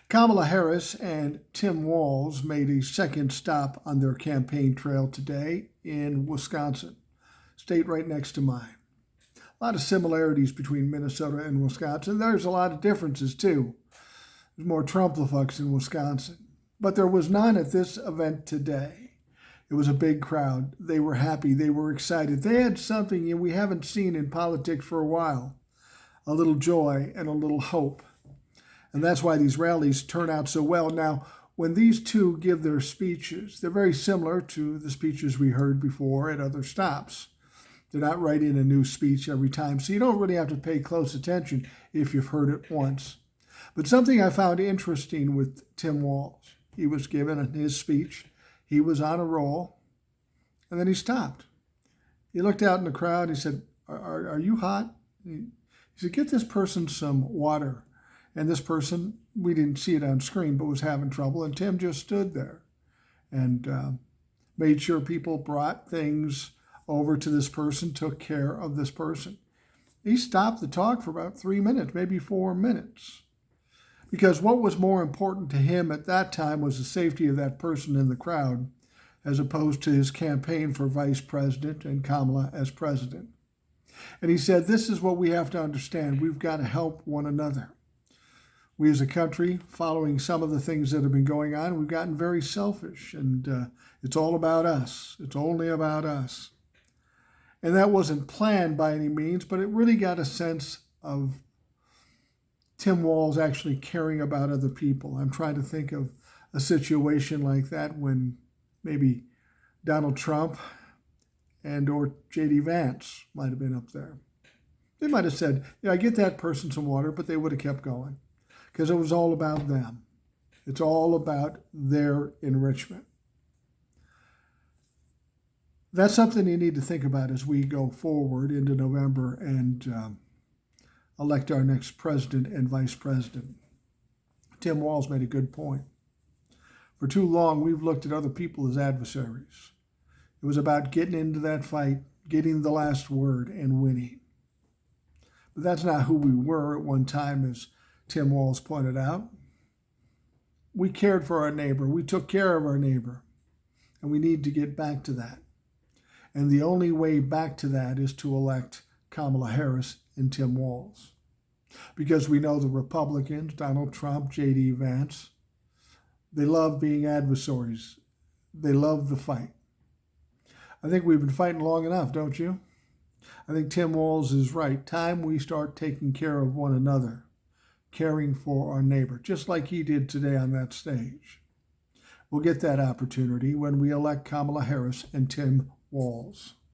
Kamala Harris and Tim Walz made a second stop on their campaign trail today in Wisconsin, state right next to mine. A lot of similarities between Minnesota and Wisconsin. There's a lot of differences too. There's more Trump-the-fucks in Wisconsin. But there was none at this event today. It was a big crowd. They were happy. They were excited. They had something we haven't seen in politics for a while, a little joy and a little hope. And that's why these rallies turn out so well. Now, when these two give their speeches, they're very similar to the speeches we heard before at other stops. They're not writing a new speech every time, so you don't really have to pay close attention if you've heard it once. But something I found interesting with Tim Walz, he was given his speech, he was on a roll, and then he stopped. He looked out in the crowd, he said, are you hot? He said, get this person some water. And this person, we didn't see it on screen, but was having trouble. And Tim just stood there and made sure people brought things over to this person, took care of this person. He stopped the talk for about 3 minutes, maybe 4 minutes. Because what was more important to him at that time was the safety of that person in the crowd, as opposed to his campaign for vice president and Kamala as president. And he said, this is what we have to understand. We've got to help one another. We as a country, following some of the things that have been going on, we've gotten very selfish, and it's all about us. It's only about us. And that wasn't planned by any means, but it really got a sense of Tim Walz actually caring about other people. I'm trying to think of a situation like that when maybe Donald Trump and or J.D. Vance might have been up there. They might have said, I get that person some water, but they would have kept going. Because it was all about them. It's all about their enrichment. That's something you need to think about as we go forward into November and elect our next president and vice president. Tim Walz made a good point. For too long, we've looked at other people as adversaries. It was about getting into that fight, getting the last word, and winning. But that's not who we were at one time, as Tim Walz pointed out. We cared for our neighbor. We took care of our neighbor. And we need to get back to that. And the only way back to that is to elect Kamala Harris and Tim Walz. Because we know the Republicans, Donald Trump, J.D. Vance, they love being adversaries. They love the fight. I think we've been fighting long enough, don't you? I think Tim Walz is right. Time we start taking care of one another, caring for our neighbor, just like he did today on that stage. We'll get that opportunity when we elect Kamala Harris and Tim Walz.